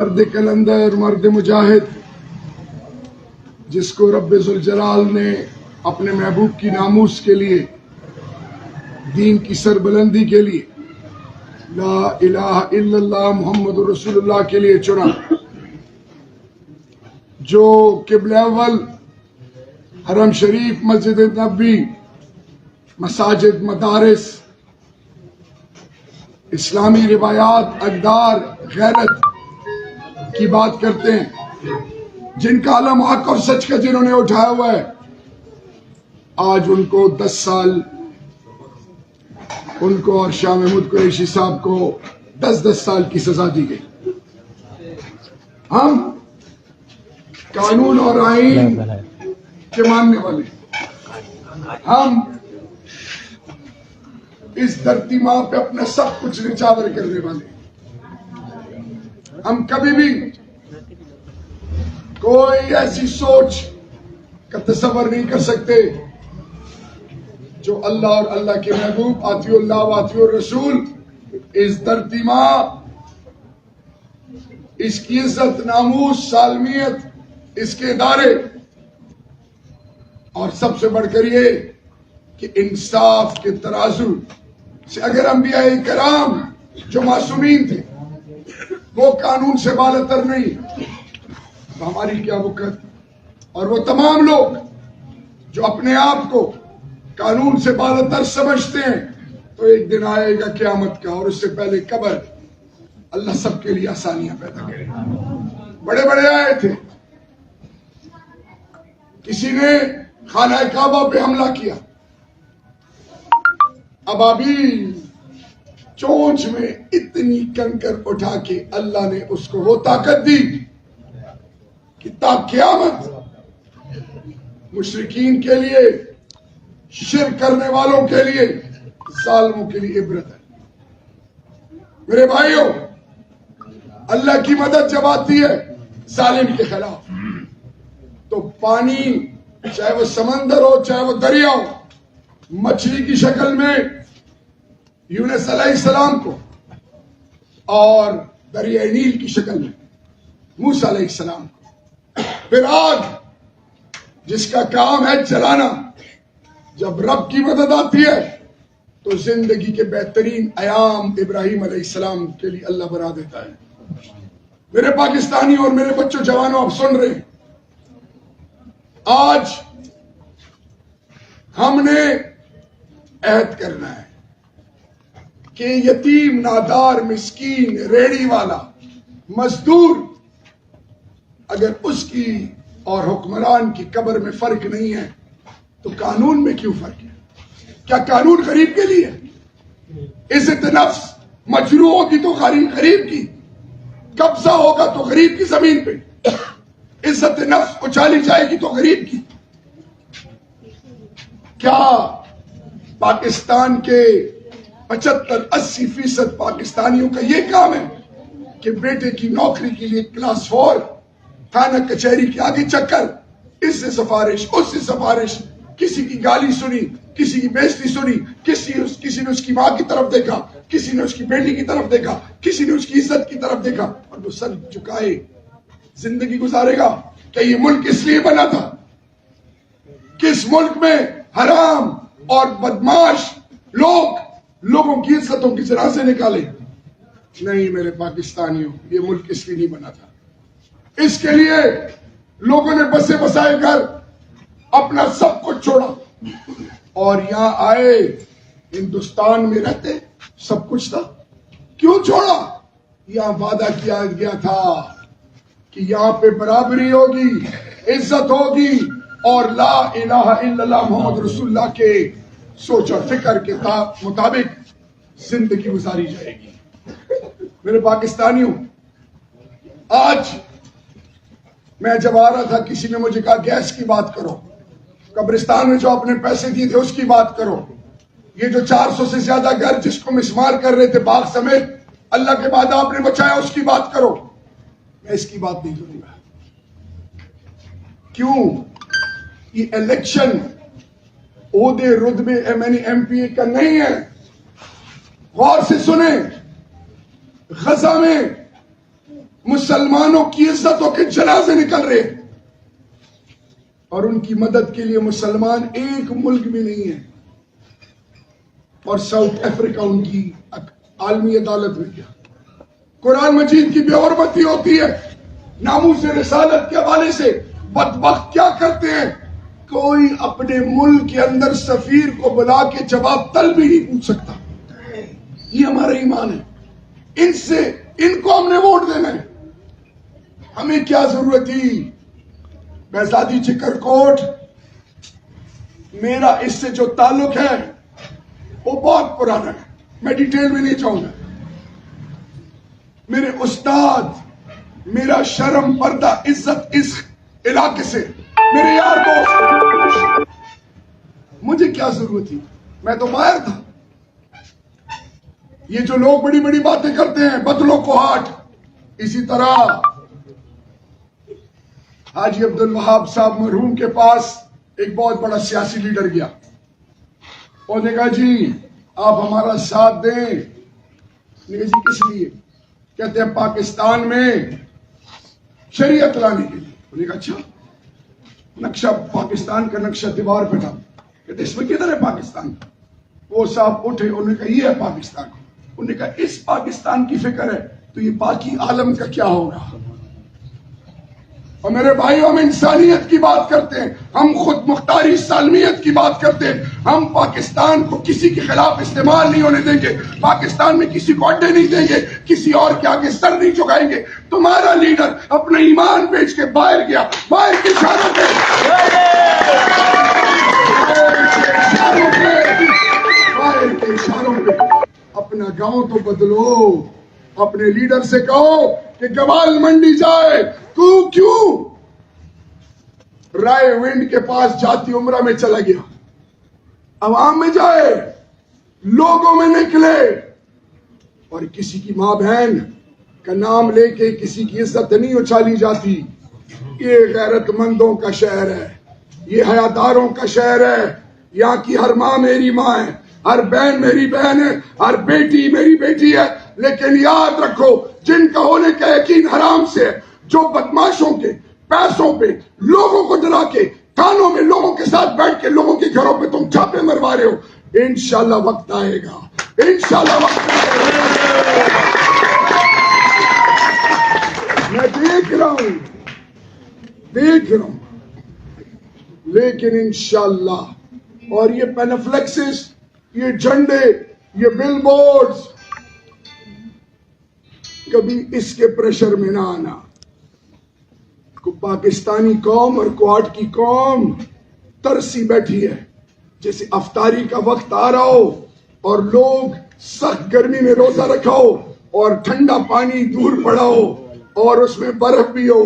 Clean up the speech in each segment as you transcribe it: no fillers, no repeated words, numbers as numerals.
مرد کلندر، مرد مجاہد، جس کو رب ذوالجلال نے اپنے محبوب کی ناموس کے لیے، دین کی سربلندی کے لیے، لا الہ الا اللہ محمد رسول اللہ کے لیے چنا، جو قبلہ اول حرم شریف، مسجد نبوی، مساجد، مدارس، اسلامی روایات، اقدار، غیرت کی بات کرتے ہیں، جن کا علم حق اور سچ کا جنہوں نے اٹھایا ہوا ہے، آج ان کو 10 سال، ان کو اور شاہ محمود قریشی صاحب کو 10 سال کی سزا دی گئی۔ ہم قانون اور آئین کے ماننے والے، ہم اس دھرتی ماں پہ اپنا سب کچھ نچھاور کرنے والے، ہم کبھی بھی کوئی ایسی سوچ کا تصور نہیں کر سکتے جو اللہ اور اللہ کے محبوب، آتی اللہ و آتی الرسول، اس دھرتی ماں، اس کی عزت، ناموس، سالمیت، اس کے ادارے، اور سب سے بڑھ کر یہ کہ انصاف کے ترازو سے اگر انبیاء کرام جو معصومین تھے وہ قانون سے بالاتر نہیں، تو ہماری کیا وقت؟ اور وہ تمام لوگ جو اپنے آپ کو قانون سے بالاتر سمجھتے ہیں، تو ایک دن آئے گا قیامت کا، اور اس سے پہلے قبر۔ اللہ سب کے لیے آسانیاں پیدا کرے۔ بڑے بڑے آئے تھے، کسی نے خانہ کعبہ پہ حملہ کیا، ابابیل چونچ میں اتنی کنکر اٹھا کے اللہ نے اس کو وہ طاقت دی کہ تا قیامت مشرکین کے لیے، شرک کرنے والوں کے لیے، ظالموں کے لیے عبرت ہے۔ میرے بھائیوں، اللہ کی مدد جب آتی ہے ظالم کے خلاف، تو پانی، چاہے وہ سمندر ہو، چاہے وہ دریا ہو، مچھلی کی شکل میں یونس علیہ السلام کو، اور دریائے نیل کی شکل میں موسیٰ علیہ السلام کو، پھر آگ جس کا کام ہے جلانا، جب رب کی مدد آتی ہے تو زندگی کے بہترین ایام ابراہیم علیہ السلام کے لیے اللہ بنا دیتا ہے۔ میرے پاکستانی اور میرے بچوں، جوانوں، آپ سن رہے ہیں، آج ہم نے عہد کرنا ہے کہ یتیم، نادار، مسکین، ریڑھی والا، مزدور، اگر اس کی اور حکمران کی قبر میں فرق نہیں ہے تو قانون میں کیوں فرق ہے؟ کیا قانون غریب کے لیے ہے؟ عزت نفس مجروح ہوگی تو غریب کی، قبضہ ہوگا تو غریب کی زمین پہ، عزت نفس اچھالی جائے گی تو غریب کی۔ کیا پاکستان کے 75-80% پاکستانیوں کا یہ کام ہے کہ بیٹے کی نوکری کے لیے کلاس 4 تھانہ کچہری کے آگے چکر، اس سے سفارش، اس سے سفارش، کسی کی گالی سنی، کسی کی بےزتی سنی، کسی نے اس کی ماں کی طرف دیکھا، کسی نے اس کی بیٹی کی طرف دیکھا، کسی نے اس کی عزت کی طرف دیکھا، اور وہ سر جھکائے زندگی گزارے گا؟ کہ یہ ملک اس لیے بنا تھا؟ کس ملک میں حرام اور بدماش لوگوں کی عزتوں کی طرح سے نکالے؟ نہیں میرے پاکستانیوں، یہ ملک اس لیے نہیں بنا تھا۔ اس کے لیے لوگوں نے بسے بسائے گھر، اپنا سب کچھ چھوڑا اور یہاں آئے۔ ہندوستان میں رہتے سب کچھ تھا، کیوں چھوڑا؟ یہاں وعدہ کیا گیا تھا کہ یہاں پہ برابری ہوگی، عزت ہوگی، اور لا الہ الا اللہ محمد رسول اللہ کے سوچ اور فکر کے مطابق زندگی گزاری جائے گی۔ میرے پاکستانیوں، آج میں جب آ رہا تھا، کسی نے مجھے کہا گیس کی بات کرو، قبرستان میں جو آپ نے پیسے دیے تھے اس کی بات کرو، یہ جو 400 سے زیادہ گھر جس کو مسمار کر رہے تھے باغ سمیت، اللہ کے بعد آپ نے بچایا، اس کی بات کرو۔ میں اس کی بات نہیں کروں گا۔ کیوں؟ یہ الیکشن عہدے، رتبے، ایم پی اے کا نہیں ہے۔ غور سے سنیں، غزہ میں مسلمانوں کی عزتوں کے جنازے نکل رہے ہیں، اور ان کی مدد کے لیے مسلمان ایک ملک بھی نہیں ہے، اور ساؤتھ افریقہ ان کی عالمی عدالت میں کیا قرآن مجید کی بے حرمتی ہوتی ہے، ناموس رسالت کے حوالے سے بدبخت کیا کرتے ہیں، کوئی اپنے ملک کے اندر سفیر کو بلا کے جواب طلب بھی نہیں پوچھ سکتا۔ یہ ہمارا ایمان ہے، ان کو ہم نے ووٹ دینا ہے، ہمیں کیا ضرورت تھی؟ بہزادی چکرکوٹ، میرا اس سے جو تعلق ہے وہ بہت پرانا ہے، میں ڈیٹیل میں نہیں چاہوں گا۔ میرے استاد، میرا شرم پردہ عزت اس علاقے سے، میرے یار دوست، مجھے کیا ضرورت تھی؟ میں تو باہر تھا۔ یہ جو لوگ بڑی بڑی باتیں کرتے ہیں، بدلوں کو ہاٹ، اسی طرح حاجی عبدالوہاب صاحب مرحوم کے پاس ایک بہت بڑا سیاسی لیڈر گیا، اور نے کہا جی آپ ہمارا ساتھ دیں۔ نے کہا جی کس لیے؟ کہتے ہیں پاکستان میں شریعت لانے کے لیے۔ انہوں نے کہا اچھا، نقشہ پاکستان کا نقشہ دیوار پہ تھا، کہتے اس میں کدھر ہے پاکستان؟ وہ صاحب اٹھے، انہوں نے کہا یہ ہے پاکستان۔ انہوں نے کہا اس پاکستان کی فکر ہے تو یہ باقی عالم کا کیا ہوگا؟ اور میرے بھائیوں، ہم انسانیت کی بات کرتے ہیں، ہم خود مختاری سالمیت کی بات کرتے ہیں، ہم پاکستان کو کسی کے خلاف استعمال نہیں ہونے دیں گے، پاکستان میں کسی کو اڈے نہیں دیں گے، کسی اور کے آگے سر نہیں جھکائیں گے۔ تمہارا لیڈر اپنا ایمان بیچ کے باہر گیا، باہر کے اشاروں پہ اپنا گاؤں تو بدلو، اپنے لیڈر سے کہو کہ گوال منڈی جائے، کیوں رائے ونڈ کے پاس جاتی عمرہ میں چلا گیا، عوام میں جائے، لوگوں میں نکلے، اور کسی کی ماں بہن کا نام لے کے کسی کی عزت نہیں اچھالی جاتی۔ یہ غیرت مندوں کا شہر ہے، یہ حیاداروں کا شہر ہے، یہاں کی ہر ماں میری ماں ہے، ہر بہن میری بہن ہے، ہر بیٹی میری بیٹی ہے۔ لیکن یاد رکھو، جن کا ہونے کا یقین حرام سے ہے، جو بدماشوں کے پیسوں پہ لوگوں کو ڈرا کے تھانوں میں لوگوں کے ساتھ بیٹھ کے لوگوں کے گھروں پہ تم چھاپے مروا رہے ہو، انشاءاللہ وقت آئے گا، انشاءاللہ وقت آئے گا۔ میں دیکھ رہا ہوں، لیکن انشاءاللہ، اور یہ پینفلیکسز، یہ جھنڈے، یہ بل بورڈز، کبھی اس کے پریشر میں نہ آنا۔ پاکستانی قوم اور کوارٹ کی قوم ترسی بیٹھی ہے، جیسے افطاری کا وقت آ رہا ہو اور لوگ سخت گرمی میں روزہ رکھا ہو اور ٹھنڈا پانی دور پڑا ہو اور اس میں برف بھی ہو،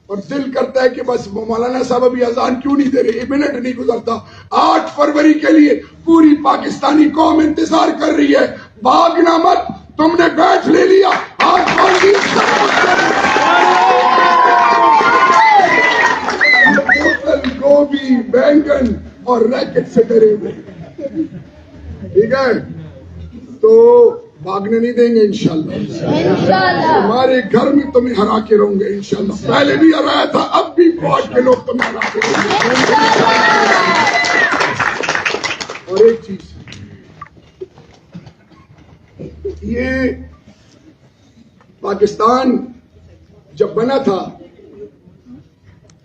اور دل کرتا ہے کہ بس مولانا صاحب ابھی اذان کیوں نہیں دے رہے، ایک منٹ نہیں گزرتا۔ 8 فروری کے لیے پوری پاکستانی قوم انتظار کر رہی ہے، بھاگنا مت، تم نے بیٹھ لے لیا، ہاتھ گوبھی، بینگن اور ریکٹ سے ڈرے ہوئے، ٹھیک ہے؟ تو بھاگنے نہیں دیں گے انشاءاللہ، ہمارے گھر میں تمہیں ہرا کے رہوں گے انشاءاللہ، پہلے بھی ہرایا تھا، اب بھی کوارٹ کے لوگ تمہیں ہرا کے رہوں گے۔ اور ایک چیز، یہ پاکستان جب بنا تھا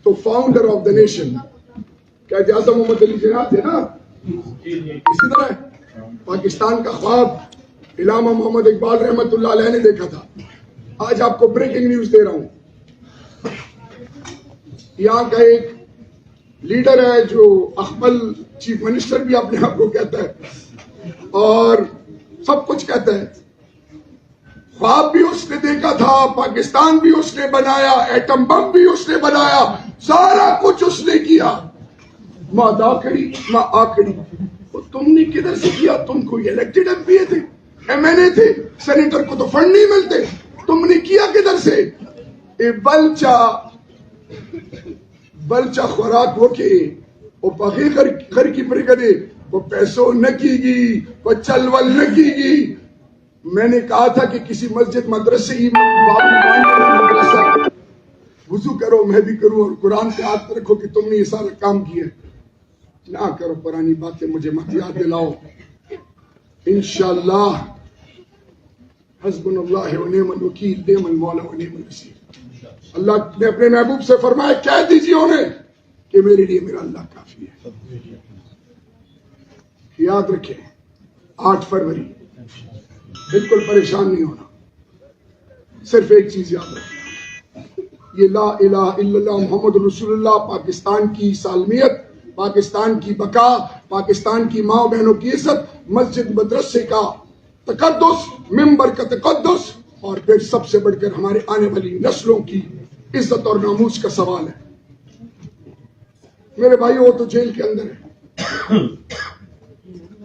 تو founder of the nation Quaid Azam محمد علی جناح تھے نا، اسی طرح پاکستان کا خواب علامہ محمد اقبال رحمت اللہ علیہ نے دیکھا تھا۔ آج آپ کو بریکنگ نیوز دے رہا ہوں، یہاں کا ایک لیڈر ہے جو اخبل چیف منسٹر بھی اپنے آپ کو کہتا ہے اور سب کچھ کہتا ہے، خواب بھی اس نے دیکھا تھا، پاکستان بھی اس نے بنایا، ایٹم بم بھی اس نے بنایا، سارا کچھ اس نے کیا، ماں داکڑی ماں آکڑی۔ تم نے کدھر سے کیا؟ تم کوئی الیکٹڈ ایم پی اے تھے، ایم این اے تھے، سینیٹر کو تو فنڈ نہیں ملتے، تم نے کیا کدھر سے؟ اے بلچا خوراک ہو کے وہ پاکی گھر کی پرگدے وہ پیسوں نہ کی گی، وہ چل ول نہ کی گی، میں نے کہا تھا کہ کسی مسجد مدرسے مدرسہ وضو کرو میں بھی کروں اور قرآن پہ ہاتھ رکھو کہ تم نے یہ سارا کام کیا. نہ کرو پرانی باتیں مجھے مت یاد دلاؤ. انشاءاللہ حسبنا اللہ و نعم الوکیل نعم المولا و نعم النصیر. اللہ نے اپنے محبوب سے فرمایا کہہ دیجیے انہیں کہ میرے لیے میرا اللہ کافی ہے. یاد رکھیں 8 فروری بالکل پریشان نہیں ہونا. صرف ایک چیز یاد رکھنا, یہ لا الہ الا اللہ محمد رسول اللہ پاکستان کی سالمیت, پاکستان کی بقا, پاکستان کی ماں بہنوں کی عزت, مسجد مدرسے کا تقدس, ممبر کا تقدس, اور پھر سب سے بڑھ کر ہمارے آنے والی نسلوں کی عزت اور ناموس کا سوال ہے. میرے بھائی وہ تو جیل کے اندر ہے,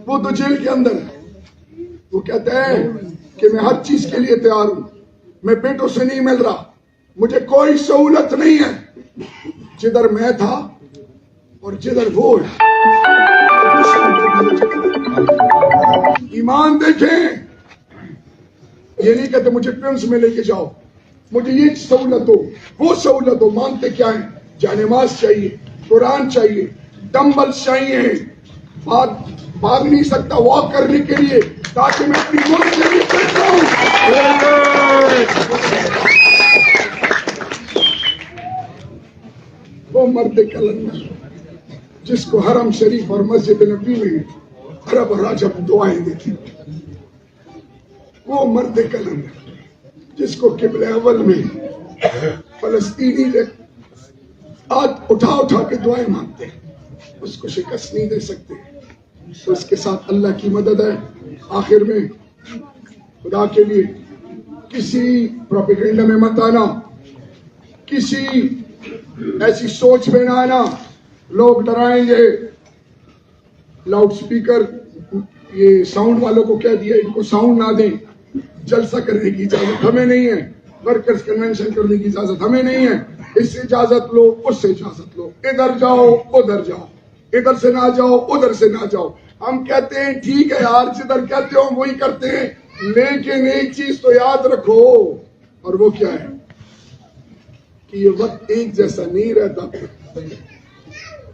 وہ تو جیل کے اندر ہے. وہ کہتے ہیں کہ میں ہر چیز کے لیے تیار ہوں, میں بیٹوں سے نہیں مل رہا, مجھے کوئی سہولت نہیں ہے. جدھر میں تھا اور جدھر وہ ہے. ایمان دیکھیں, یہ نہیں کہتے مجھے ٹرمز میں لے کے جاؤ, مجھے یہ سہولت ہو وہ سہولت ہو. مانگتے کیا ہیں؟ جانماز چاہیے, قرآن چاہیے, ڈمبلز چاہیے. بھاگ نہیں سکتا واک کرنے کے لیے تاکہ میں اپنی ملک کے لیے فٹ رہوں. وہ مرد کلندر جس کو حرم شریف اور مسجد نبی میں عرب اور عجم دعائیں دیتی, وہ مرد کلندر جس کو قبلہ اول میں فلسطینی ہاتھ اٹھا اٹھا کے دعائیں مانگتے ہیں, اس کو شکست نہیں دے سکتے. تو اس کے ساتھ اللہ کی مدد ہے. آخر میں خدا کے لیے کسی پروپیگنڈا میں مت آنا, کسی ایسی سوچ میں نہ آنا. لوگ ڈرائیں گے, لاؤڈ سپیکر یہ ساؤنڈ والوں کو کہہ دیا ان کو ساؤنڈ نہ دیں, جلسہ کرنے کی اجازت ہمیں نہیں ہے, ورکرز کنونشن کرنے کی اجازت ہمیں نہیں ہے. اس سے اجازت لو, اس سے اجازت لو, ادھر جاؤ ادھر جاؤ, ادھر سے نہ جاؤ ادھر سے نہ جاؤ. ہم کہتے ہیں ٹھیک ہے یار, جدھر کہتے ہو وہی کرتے ہیں, لیکن ایک چیز تو یاد رکھو, اور وہ کیا ہے کہ یہ وقت ایک جیسا نہیں رہتا.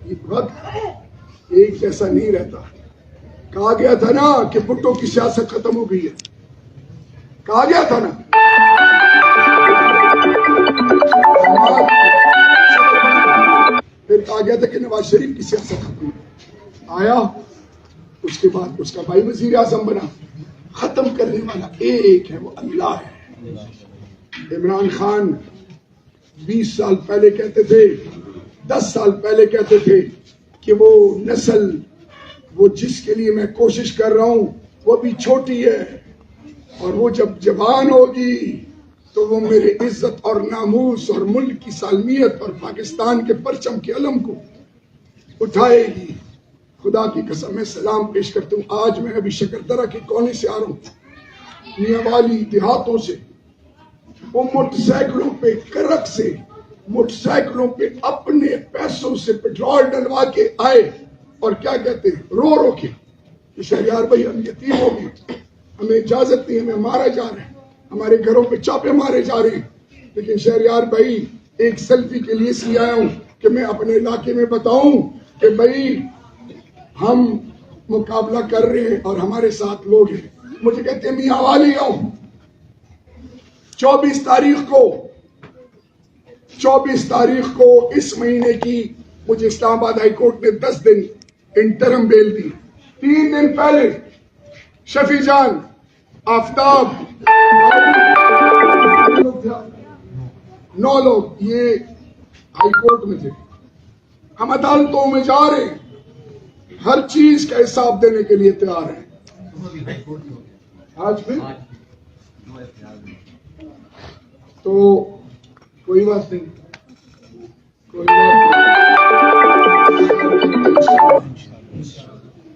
یہ وقت ایک جیسا نہیں رہتا. کہا گیا تھا نا کہ بھٹو کی سیاست ختم ہو گئی ہے, کہا گیا تھا نا. پھر کہا گیا تھا کہ نواز شریف کی سیاست ختم آیا, اس کے بعد اس کا بھائی وزیر اعظم بنا. ختم کرنے والا ایک ہے, وہ اللہ ہے. عمران خان 20 سال پہلے کہتے تھے, 10 سال پہلے کہتے تھے کہ وہ نسل, وہ جس کے لیے میں کوشش کر رہا ہوں وہ بھی چھوٹی ہے, اور وہ جب جوان ہوگی تو وہ میرے عزت اور ناموس اور ملک کی سالمیت اور پاکستان کے پرچم کے علم کو اٹھائے گی. خدا کی قسم میں سلام پیش کرتا ہوں. آج میں ابھی شکردرہ کے کونے سے آ رہا ہوں, میاں والی دیہاتوں سے. وہ موٹر سائیکلوں پہ کرک سے, موٹر سائیکلوں پہ اپنے پیسوں سے پیٹرول ڈلوا کے آئے, اور کیا کہتے ہیں رو رو کے کہ شہریار بھائی ہم یتیم ہو گئے, ہمیں اجازت نہیں, ہمیں مارا جا رہا ہے, ہمارے گھروں پہ چاپے مارے جا رہے ہیں. لیکن شہریار بھائی ایک سیلفی کے لیے سی آیا ہوں کہ میں اپنے علاقے میں بتاؤں کہ بھائی ہم مقابلہ کر رہے ہیں اور ہمارے ساتھ لوگ ہیں. مجھے کہتے ہیں میاں والی آؤ. 24 تاریخ کو اس مہینے کی مجھے اسلام آباد ہائی کورٹ نے 10 دن انٹرم بیل دی. 3 دن پہلے شفیع جان, آفتاب, 9 لوگ یہ ہائی کورٹ میں تھے. ہم عدالتوں میں جا رہے ہیں, ہر چیز کا حساب دینے کے لیے تیار ہیں. آج بھی تو کوئی بات نہیں, کوئی بات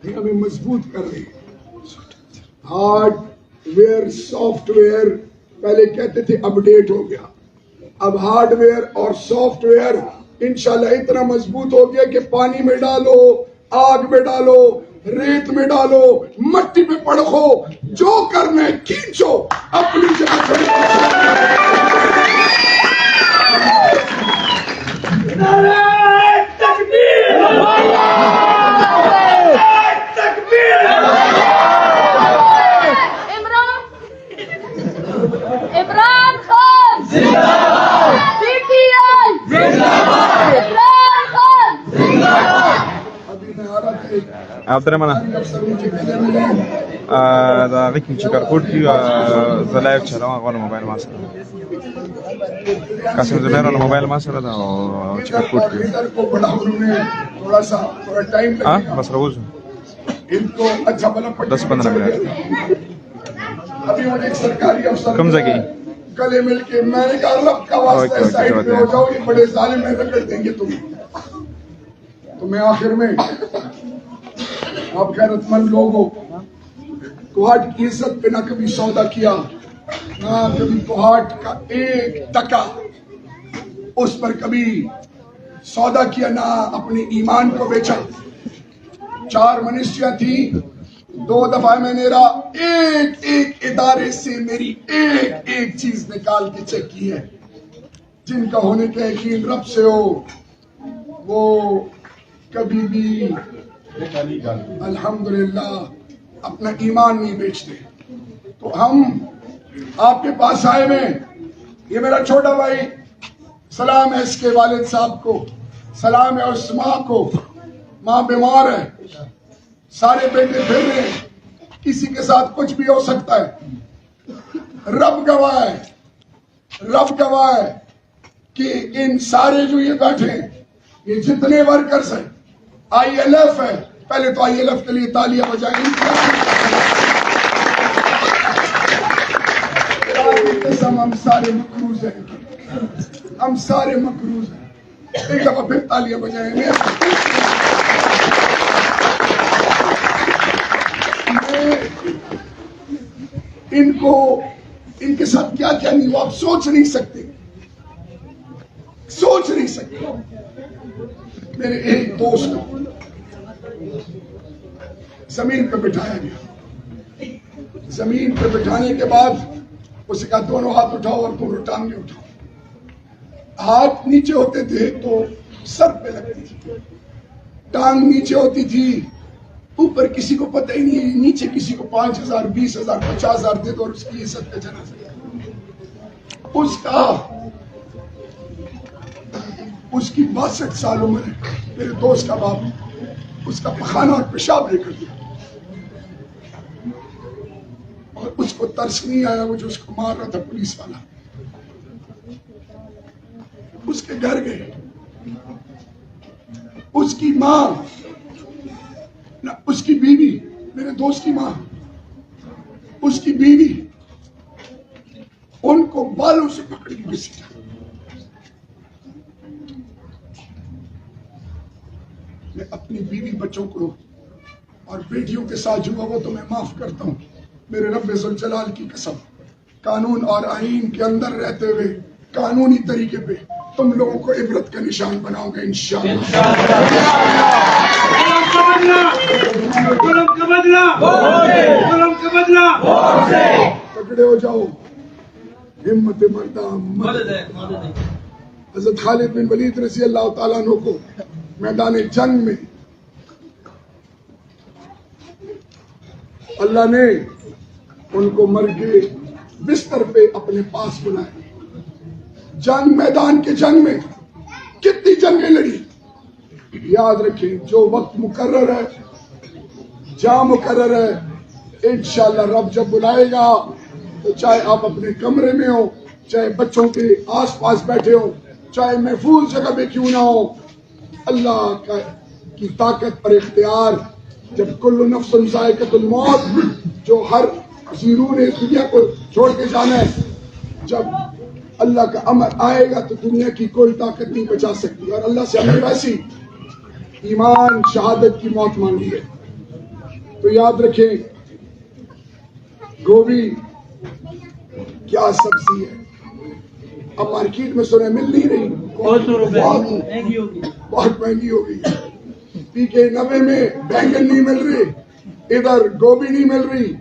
نہیں, ہمیں مضبوط کر رہے ہیں. ہارڈ ویئر سافٹ ویئر پہلے کہتے تھے اپڈیٹ ہو گیا, اب ہارڈ ویئر اور سافٹ ویئر انشاءاللہ اتنا مضبوط ہو گیا کہ پانی میں ڈالو, آگ میں ڈالو, ریت میں ڈالو, مٹی پہ پڑھو, جو کرنا ہے کھینچو, اپنی جگہ چھوڑو. عمران خان زندہ باد, پی ٹی آئی زندہ باد, عمران خان زندہ باد. عبد الرحمن دا غیکم چکر کوټ کی زلایو چلوه غواړم موبایل ما سره قاسم زبیر والا موبایل ما سره دا چکر کوټ کی کو بڑا انہوں نے تھوڑا ٹائم ہاں بس روز ان کو اچھا بنا 10-15 منٹ. ابھی مجھے ایک سرکاری افسر کم جگہ گلے مل کے میں نے کہا رب کا واسطہ ہے سائڈ پہ ہو جاؤ, یہ بڑے ظالم میں رگڑ دیں گے تمہیں. تو میں آخر میں آپ غیرت مند لوگ ہو, کوہاٹ کی عزت پہ نہ کبھی سودا کیا, نہ کبھی کوہاٹ کا ایک ٹکا اس پر کبھی سودا کیا, نہ اپنے ایمان کو بیچا. 4 منسٹریاں تھی, 2 دفعہ میں نے ایک ایک ادارے سے میری ایک چیز نکال کے چیک کی ہے. جن کا ہونے کا یقین رب سے ہو وہ کبھی بھی الحمدللہ اپنا ایمان نہیں بیچتے. تو ہم آپ کے پاس آئے میں, یہ میرا چھوٹا بھائی, سلام ہے اس کے والد صاحب کو, سلام ہے اس ماں کو, ماں بیمار ہے, سارے بیٹے پھر رہے ہیں, کسی کے ساتھ کچھ بھی ہو سکتا ہے. رب گواہ ہے, رب گواہ ہے کہ ان سارے جو یہ بیٹھے ہیں, یہ جتنے ورکرز ہیں, آئی ایل ایف ہے, پہلے تو آئی ایل ایف کے لیے تالیاں بجائیں. ہم سارے مقروض ہیں, ہم سارے مقروض ہیں. ایک دفعہ پھر تالیاں بجائیں گے. ان کے ساتھ کیا کیا نہیں ہوا آپ سوچ نہیں سکتے, سوچ نہیں سکتے. میرے ایک دوست کو زمین پہ بٹھایا گیا, زمین پہ بٹھانے کے بعد اسے کہا دونوں ہاتھ اٹھاؤ اور دونوں ٹانگیں اٹھاؤ. ہاتھ نیچے ہوتے تھے تو سر پہ لگتی تھی, ٹانگ نیچے ہوتی تھی, اوپر کسی کو پتہ ہی نہیں ہے, نیچے کسی کو 5,000 20,000 50,000 دے دو اور اس کی عزت پہ چلا سکتا. اس کی 62 سال عمر ہے, میرے دوست کا باپ, اس کا پخانہ اور پیشاب لے کر دیا, اور اس کو ترس نہیں آیا, وہ جو اس کو مار رہا تھا پولیس والا, اس کے گھر گئے. اس کی ماں, اس کی بیوی, میرے دوست کی ماں, اس کی بیوی ان کو بالوں سے پکڑ کے گھسیٹا. میں اپنی بیوی بچوں کو اور بیٹیوں کے ساتھ جو ہوا وہ تو میں معاف کرتا ہوں. میرے رب ذوالجلال کی قسم, قانون اور آئین کے اندر رہتے ہوئے قانونی طریقے پہ تم لوگوں کو عبرت کا نشان بناؤں گا انشاءاللہ. تکڑے ہو جاؤ, ہمت مردہ مدد. حضرت خالد بن ولید رضی اللہ تعالیٰ عنہ کو میدان جنگ میں اللہ نے ان کو مر کے بستر پہ اپنے پاس بلایا. جنگ, میدان کے جنگ میں کتنی جنگیں لڑی. یاد رکھیں جو وقت مقرر ہے, جہاں مقرر ہے, انشاءاللہ رب جب بلائے گا تو چاہے آپ اپنے کمرے میں ہو, چاہے بچوں کے آس پاس بیٹھے ہو, چاہے محفوظ جگہ پہ کیوں نہ ہو, اللہ کی طاقت پر اختیار. جب کل نفس ذائقۃ الموت, جو ہر زیرو نے اس دنیا کو چھوڑ کے جانا ہے, جب اللہ کا امر آئے گا تو دنیا کی کوئی طاقت نہیں بچا سکتی. اور اللہ سے ہمیں ویسی ایمان شہادت کی موت مانگی ہے. تو یاد رکھیں, گوبھی کیا سبزی ہے, اب مارکیٹ میں سنے مل نہیں رہی, بہت مہنگی ہو گئی. PK 90 میں بینگن نہیں مل رہی, ادھر گوبھی نہیں مل رہی,